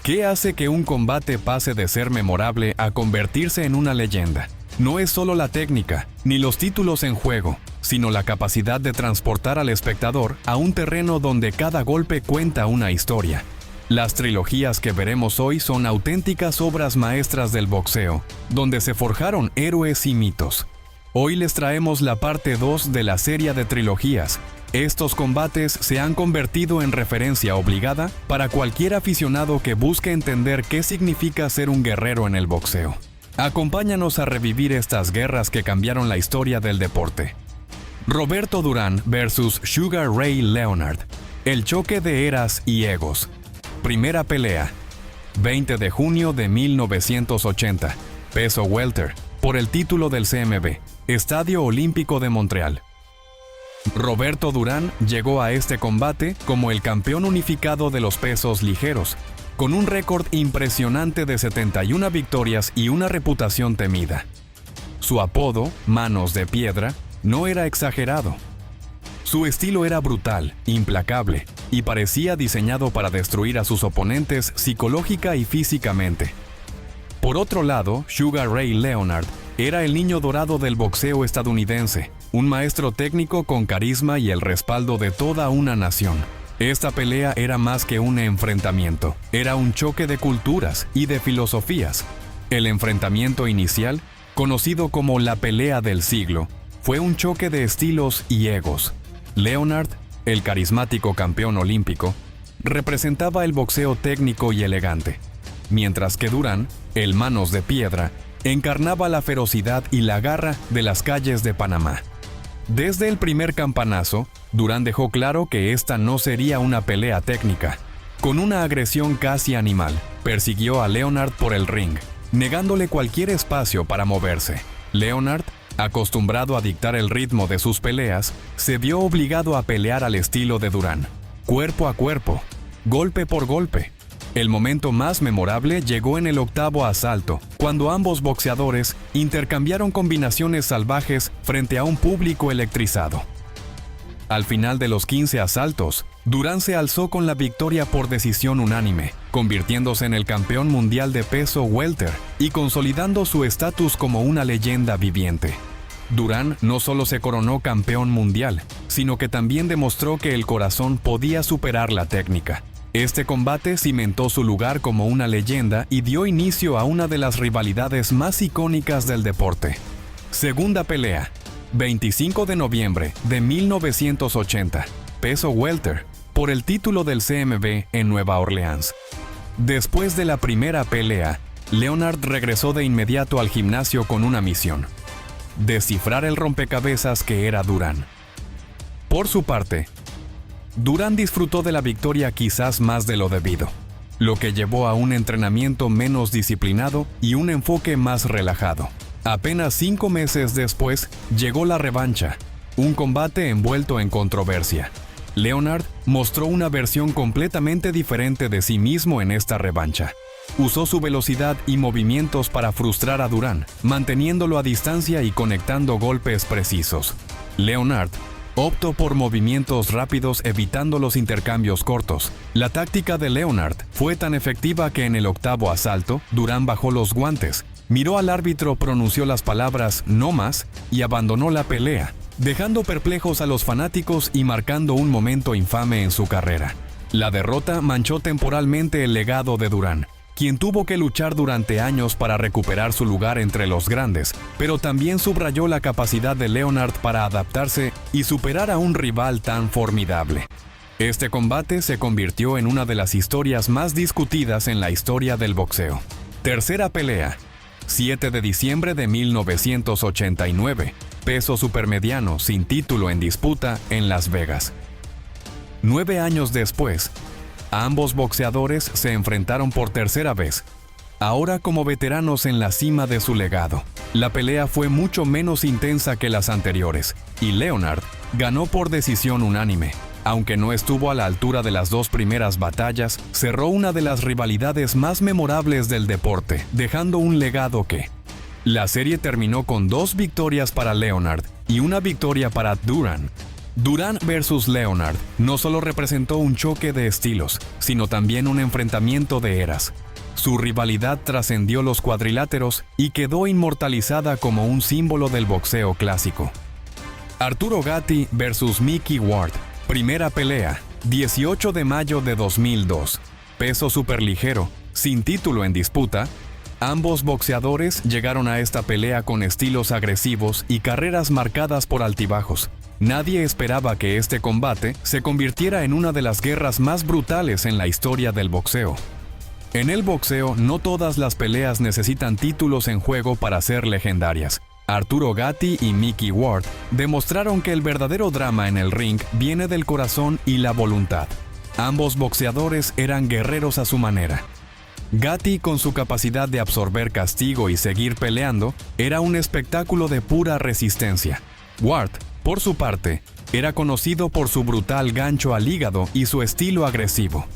¿Qué hace que un combate pase de ser memorable a convertirse en una leyenda? No es solo la técnica, ni los títulos en juego, sino la capacidad de transportar al espectador a un terreno donde cada golpe cuenta una historia. Las trilogías que veremos hoy son auténticas obras maestras del boxeo, donde se forjaron héroes y mitos. Hoy les traemos la parte 2 de la serie de trilogías. Estos combates se han convertido en referencia obligada para cualquier aficionado que busque entender qué significa ser un guerrero en el boxeo. Acompáñanos a revivir estas guerras que cambiaron la historia del deporte. Roberto Durán vs. Sugar Ray Leonard. El choque de eras y egos. Primera pelea. 20 de junio de 1980. Peso welter. Por el título del CMB. Estadio Olímpico de Montreal. Roberto Durán llegó a este combate como el campeón unificado de los pesos ligeros, con un récord impresionante de 71 victorias y una reputación temida. Su apodo, Manos de Piedra, no era exagerado. Su estilo era brutal, implacable, y parecía diseñado para destruir a sus oponentes psicológica y físicamente. Por otro lado, Sugar Ray Leonard era el niño dorado del boxeo estadounidense, un maestro técnico con carisma y el respaldo de toda una nación. Esta pelea era más que un enfrentamiento, era un choque de culturas y de filosofías. El enfrentamiento inicial, conocido como la pelea del siglo, fue un choque de estilos y egos. Leonard, el carismático campeón olímpico, representaba el boxeo técnico y elegante, mientras que Durán, el Manos de Piedra, encarnaba la ferocidad y la garra de las calles de Panamá. Desde el primer campanazo, Durán dejó claro que esta no sería una pelea técnica. Con una agresión casi animal, persiguió a Leonard por el ring, negándole cualquier espacio para moverse. Leonard, acostumbrado a dictar el ritmo de sus peleas, se vio obligado a pelear al estilo de Durán, cuerpo a cuerpo, golpe por golpe. El momento más memorable llegó en el octavo asalto, cuando ambos boxeadores intercambiaron combinaciones salvajes frente a un público electrizado. Al final de los 15 asaltos, Durán se alzó con la victoria por decisión unánime, convirtiéndose en el campeón mundial de peso welter y consolidando su estatus como una leyenda viviente. Durán no solo se coronó campeón mundial, sino que también demostró que el corazón podía superar la técnica. Este combate cimentó su lugar como una leyenda y dio inicio a una de las rivalidades más icónicas del deporte. Segunda pelea, 25 de noviembre de 1980, peso welter, por el título del CMB en Nueva Orleans. Después de la primera pelea, Leonard regresó de inmediato al gimnasio con una misión: descifrar el rompecabezas que era Durán. Por su parte, Durán disfrutó de la victoria quizás más de lo debido, lo que llevó a un entrenamiento menos disciplinado y un enfoque más relajado. Apenas 5 meses después, llegó la revancha, un combate envuelto en controversia. Leonard mostró una versión completamente diferente de sí mismo en esta revancha. Usó su velocidad y movimientos para frustrar a Durán, manteniéndolo a distancia y conectando golpes precisos. Leonard optó por movimientos rápidos evitando los intercambios cortos. La táctica de Leonard fue tan efectiva que en el octavo asalto, Durán bajó los guantes, miró al árbitro, pronunció las palabras "no más" y abandonó la pelea, dejando perplejos a los fanáticos y marcando un momento infame en su carrera. La derrota manchó temporalmente el legado de Durán, quien tuvo que luchar durante años para recuperar su lugar entre los grandes, pero también subrayó la capacidad de Leonard para adaptarse y superar a un rival tan formidable. Este combate se convirtió en una de las historias más discutidas en la historia del boxeo. Tercera pelea, 7 de diciembre de 1989, peso supermediano sin título en disputa en Las Vegas. 9 años después, ambos boxeadores se enfrentaron por tercera vez, ahora como veteranos en la cima de su legado. La pelea fue mucho menos intensa que las anteriores, y Leonard ganó por decisión unánime. Aunque no estuvo a la altura de las 2 primeras batallas, cerró una de las rivalidades más memorables del deporte, dejando un legado que... La serie terminó con 2 victorias para Leonard y una victoria para Durán. Duran versus Leonard no solo representó un choque de estilos, sino también un enfrentamiento de eras. Su rivalidad trascendió los cuadriláteros y quedó inmortalizada como un símbolo del boxeo clásico. Arturo Gatti versus Mickey Ward. Primera pelea, 18 de mayo de 2002. Peso superligero, sin título en disputa. Ambos boxeadores llegaron a esta pelea con estilos agresivos y carreras marcadas por altibajos. Nadie esperaba que este combate se convirtiera en una de las guerras más brutales en la historia del boxeo. En el boxeo, no todas las peleas necesitan títulos en juego para ser legendarias. Arturo Gatti y Mickey Ward demostraron que el verdadero drama en el ring viene del corazón y la voluntad. Ambos boxeadores eran guerreros a su manera. Gatti, con su capacidad de absorber castigo y seguir peleando, era un espectáculo de pura resistencia. Ward, por su parte, era conocido por su brutal gancho al hígado y su estilo agresivo.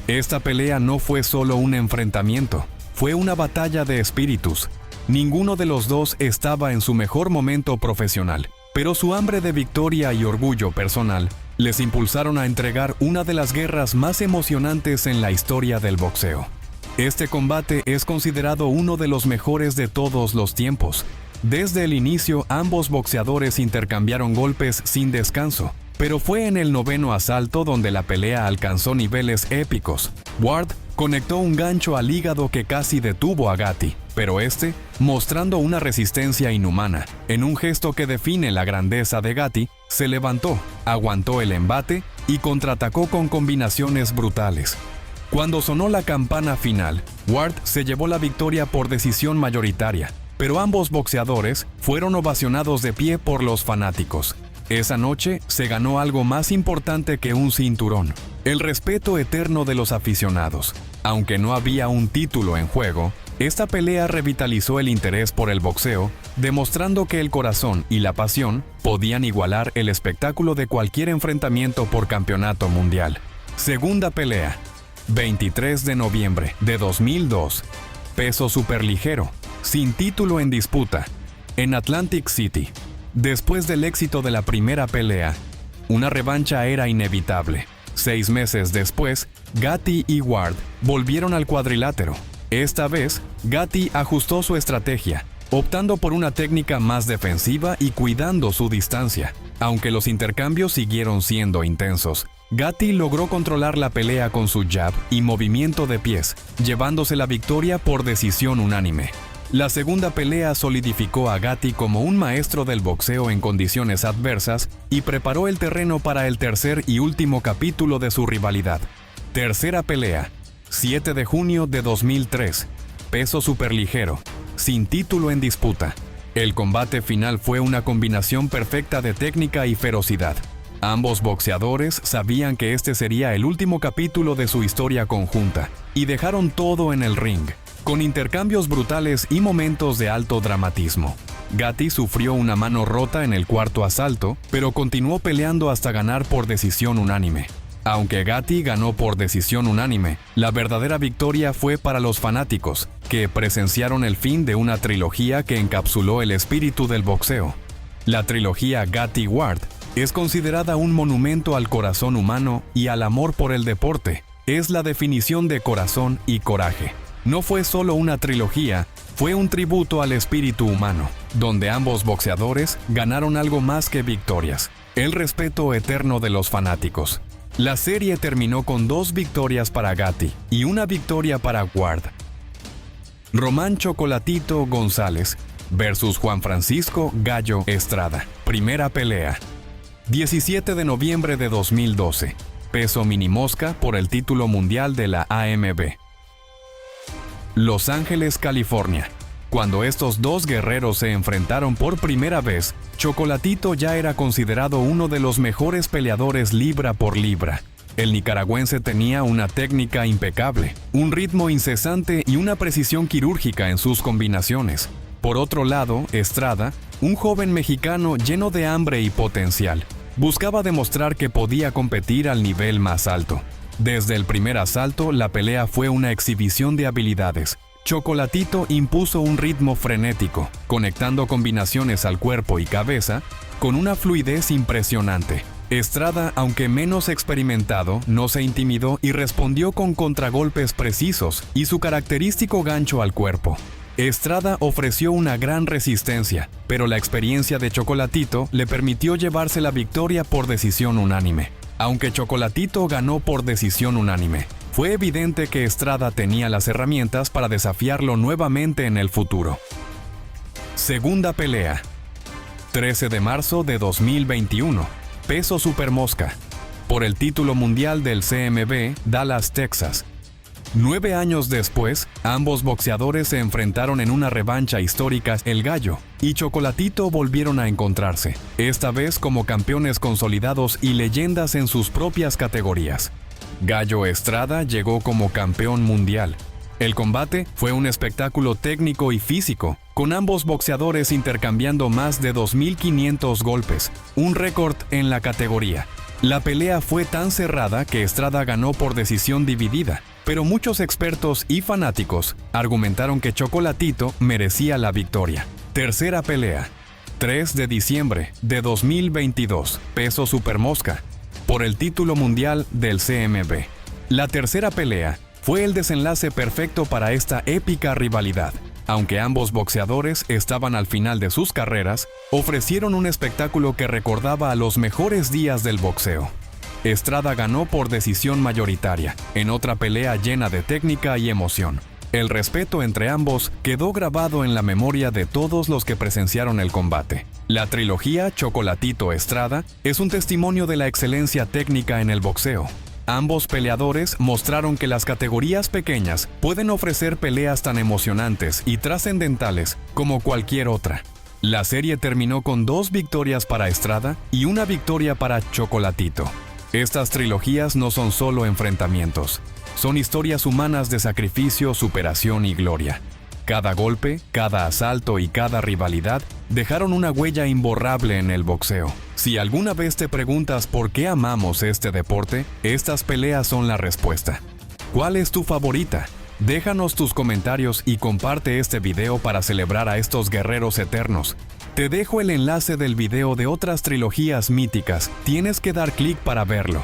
Esta pelea no fue solo un enfrentamiento, fue una batalla de espíritus. Ninguno de los dos estaba en su mejor momento profesional, pero su hambre de victoria y orgullo personal les impulsaron a entregar una de las guerras más emocionantes en la historia del boxeo. Este combate es considerado uno de los mejores de todos los tiempos. Desde el inicio, ambos boxeadores intercambiaron golpes sin descanso, pero fue en el 9º asalto donde la pelea alcanzó niveles épicos. Ward conectó un gancho al hígado que casi detuvo a Gatti, pero este, mostrando una resistencia inhumana, en un gesto que define la grandeza de Gatti, se levantó, aguantó el embate y contraatacó con combinaciones brutales. Cuando sonó la campana final, Ward se llevó la victoria por decisión mayoritaria, pero ambos boxeadores fueron ovacionados de pie por los fanáticos. Esa noche se ganó algo más importante que un cinturón: el respeto eterno de los aficionados. Aunque no había un título en juego, esta pelea revitalizó el interés por el boxeo, demostrando que el corazón y la pasión podían igualar el espectáculo de cualquier enfrentamiento por campeonato mundial. Segunda pelea, 23 de noviembre de 2002. Peso superligero, sin título en disputa, en Atlantic City. Después del éxito de la primera pelea, una revancha era inevitable. 6 meses después, Gatti y Ward volvieron al cuadrilátero. Esta vez, Gatti ajustó su estrategia, optando por una técnica más defensiva y cuidando su distancia. Aunque los intercambios siguieron siendo intensos, Gatti logró controlar la pelea con su jab y movimiento de pies, llevándose la victoria por decisión unánime. La segunda pelea solidificó a Gatti como un maestro del boxeo en condiciones adversas y preparó el terreno para el tercer y último capítulo de su rivalidad. Tercera pelea, 7 de junio de 2003. Peso superligero, sin título en disputa. El combate final fue una combinación perfecta de técnica y ferocidad. Ambos boxeadores sabían que este sería el último capítulo de su historia conjunta y dejaron todo en el ring, con intercambios brutales y momentos de alto dramatismo. Gatti sufrió una mano rota en el cuarto asalto, pero continuó peleando hasta ganar por decisión unánime. Aunque Gatti ganó por decisión unánime, la verdadera victoria fue para los fanáticos, que presenciaron el fin de una trilogía que encapsuló el espíritu del boxeo. La trilogía Gatti-Ward es considerada un monumento al corazón humano y al amor por el deporte. Es la definición de corazón y coraje. No fue solo una trilogía, fue un tributo al espíritu humano, donde ambos boxeadores ganaron algo más que victorias: el respeto eterno de los fanáticos. La serie terminó con 2 victorias para Gatti y una victoria para Ward. Román Chocolatito González versus Juan Francisco Gallo Estrada. Primera pelea, 17 de noviembre de 2012. Peso minimosca por el título mundial de la AMB. Los Ángeles, California. Cuando estos dos guerreros se enfrentaron por primera vez, Chocolatito ya era considerado uno de los mejores peleadores libra por libra. El nicaragüense tenía una técnica impecable, un ritmo incesante y una precisión quirúrgica en sus combinaciones. Por otro lado, Estrada, un joven mexicano lleno de hambre y potencial, buscaba demostrar que podía competir al nivel más alto. Desde el primer asalto, la pelea fue una exhibición de habilidades. Chocolatito impuso un ritmo frenético, conectando combinaciones al cuerpo y cabeza con una fluidez impresionante. Estrada, aunque menos experimentado, no se intimidó y respondió con contragolpes precisos y su característico gancho al cuerpo. Estrada ofreció una gran resistencia, pero la experiencia de Chocolatito le permitió llevarse la victoria por decisión unánime. Aunque Chocolatito ganó por decisión unánime, fue evidente que Estrada tenía las herramientas para desafiarlo nuevamente en el futuro. Segunda pelea. 13 de marzo de 2021. Peso supermosca. Por el título mundial del CMB, Dallas, Texas. 9 años después, ambos boxeadores se enfrentaron en una revancha histórica. El Gallo y Chocolatito volvieron a encontrarse, esta vez como campeones consolidados y leyendas en sus propias categorías. Gallo Estrada llegó como campeón mundial. El combate fue un espectáculo técnico y físico, con ambos boxeadores intercambiando más de 2.500 golpes, un récord en la categoría. La pelea fue tan cerrada que Estrada ganó por decisión dividida, pero muchos expertos y fanáticos argumentaron que Chocolatito merecía la victoria. Tercera pelea. 3 de diciembre de 2022, peso supermosca, por el título mundial del CMB. La tercera pelea fue el desenlace perfecto para esta épica rivalidad. Aunque ambos boxeadores estaban al final de sus carreras, ofrecieron un espectáculo que recordaba a los mejores días del boxeo. Estrada ganó por decisión mayoritaria, en otra pelea llena de técnica y emoción. El respeto entre ambos quedó grabado en la memoria de todos los que presenciaron el combate. La trilogía Chocolatito Estrada es un testimonio de la excelencia técnica en el boxeo. Ambos peleadores mostraron que las categorías pequeñas pueden ofrecer peleas tan emocionantes y trascendentales como cualquier otra. La serie terminó con 2 victorias para Estrada y 1 victoria para Chocolatito. Estas trilogías no son solo enfrentamientos, son historias humanas de sacrificio, superación y gloria. Cada golpe, cada asalto y cada rivalidad dejaron una huella imborrable en el boxeo. Si alguna vez te preguntas por qué amamos este deporte, estas peleas son la respuesta. ¿Cuál es tu favorita? Déjanos tus comentarios y comparte este video para celebrar a estos guerreros eternos. Te dejo el enlace del video de otras trilogías míticas, tienes que dar clic para verlo.